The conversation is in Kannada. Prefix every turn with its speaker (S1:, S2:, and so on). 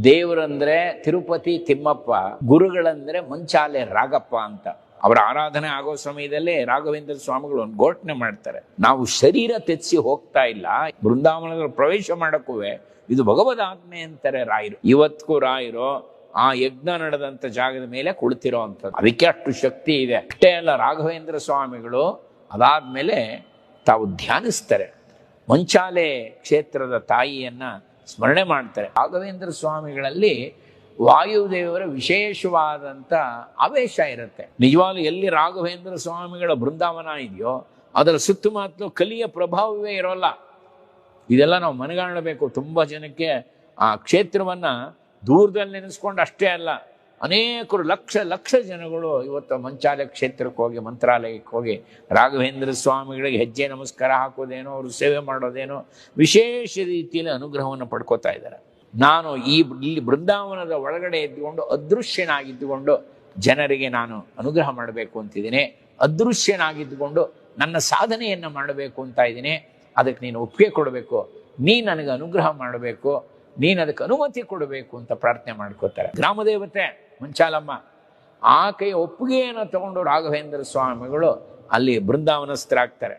S1: ದೇವರಂದ್ರೆ ತಿರುಪತಿ ತಿಮ್ಮಪ್ಪ, ಗುರುಗಳಂದ್ರೆ ಮಂಚಾಲೆ ರಾಗಪ್ಪ ಅಂತ. ಅವರ ಆರಾಧನೆ ಆಗೋ ಸಮಯದಲ್ಲೇ ರಾಘವೇಂದ್ರ ಸ್ವಾಮಿಗಳು ಒಂದು ಘೋಷಣೆ ಮಾಡ್ತಾರೆ, ನಾವು ಶರೀರ ತೆಚ್ಚಿ ಹೋಗ್ತಾ ಇಲ್ಲ, ಬೃಂದಾವನದ ಪ್ರವೇಶ ಮಾಡಕ್ಕೂ ಇದು ಭಗವದ್ ಆಜ್ಞೆ ಅಂತಾರೆ ರಾಯರು. ಇವತ್ತಿಗೂ ರಾಯರು ಆ ಯಜ್ಞ ನಡೆದಂತ ಜಾಗದ ಮೇಲೆ ಕುಳಿತಿರೋ ಅಂಥದ್ದು. ಅದಕ್ಕೆ ಅಷ್ಟು ಶಕ್ತಿ ಇದೆ. ಅಷ್ಟೇ ಅಲ್ಲ, ರಾಘವೇಂದ್ರ ಸ್ವಾಮಿಗಳು ಅದಾದ್ಮೇಲೆ ತಾವು ಧ್ಯಾನಿಸ್ತಾರೆ, ಮಂಚಾಲೆ ಕ್ಷೇತ್ರದ ತಾಯಿಯನ್ನ ಸ್ಮರಣೆ ಮಾಡ್ತಾರೆ. ರಾಘವೇಂದ್ರ ಸ್ವಾಮಿಗಳಲ್ಲಿ ವಾಯುದೇವರ ವಿಶೇಷವಾದಂಥ ಆವೇಶ ಇರುತ್ತೆ. ನಿಜವಾಗ್ಲೂ ಎಲ್ಲಿ ರಾಘವೇಂದ್ರ ಸ್ವಾಮಿಗಳ ಬೃಂದಾವನ ಇದೆಯೋ ಅದರ ಸುತ್ತಮುತ್ತಲು ಕಲಿಯ ಪ್ರಭಾವವೇ ಇರೋಲ್ಲ. ಇದೆಲ್ಲ ನಾವು ಮನಗಾಣಬೇಕು. ತುಂಬ ಜನಕ್ಕೆ ಆ ಕ್ಷೇತ್ರವನ್ನ ದೂರದಲ್ಲಿ ನೆನೆಸ್ಕೊಂಡು ಅಷ್ಟೇ ಅಲ್ಲ, ಅನೇಕರು ಲಕ್ಷ ಜನಗಳು ಇವತ್ತು ಮಂಚಾಲೆ ಕ್ಷೇತ್ರಕ್ಕೆ ಹೋಗಿ, ಮಂತ್ರಾಲಯಕ್ಕೆ ಹೋಗಿ ರಾಘವೇಂದ್ರ ಸ್ವಾಮಿಗಳಿಗೆ ಹೆಜ್ಜೆ ನಮಸ್ಕಾರ ಹಾಕೋದೇನೋ, ಅವರು ಸೇವೆ ಮಾಡೋದೇನೋ ವಿಶೇಷ ರೀತಿಯಲ್ಲಿ ಅನುಗ್ರಹವನ್ನು ಪಡ್ಕೋತಾ ಇದ್ದಾರೆ. ನಾನು ಇಲ್ಲಿ ಬೃಂದಾವನದ ಒಳಗಡೆ ಇದ್ದುಕೊಂಡು ಅದೃಶ್ಯನಾಗಿದ್ದುಕೊಂಡು ಜನರಿಗೆ ನಾನು ಅನುಗ್ರಹ ಮಾಡಬೇಕು ಅಂತಿದ್ದೀನಿ. ಅದೃಶ್ಯನಾಗಿದ್ದುಕೊಂಡು ನನ್ನ ಸಾಧನೆಯನ್ನು ಮಾಡಬೇಕು ಅಂತ ಇದ್ದೀನಿ. ಅದಕ್ಕೆ ನೀನು ಒಪ್ಪಿಗೆ ಕೊಡಬೇಕು, ನೀನು ನನಗೆ ಅನುಗ್ರಹ ಮಾಡಬೇಕು, ನೀನು ಅದಕ್ಕೆ ಅನುಮತಿ ಕೊಡಬೇಕು ಅಂತ ಪ್ರಾರ್ಥನೆ ಮಾಡ್ಕೋತಾರೆ. ಗ್ರಾಮದೇವತೆ ಮಂಚಾಲಮ್ಮ ಆಕೆಯ ಒಪ್ಪಿಗೆಯನ್ನು ತಗೊಂಡು ರಾಘವೇಂದ್ರ ಸ್ವಾಮಿಗಳು ಅಲ್ಲಿ ಬೃಂದಾವನಸ್ಥರಾಗ್ತಾರೆ.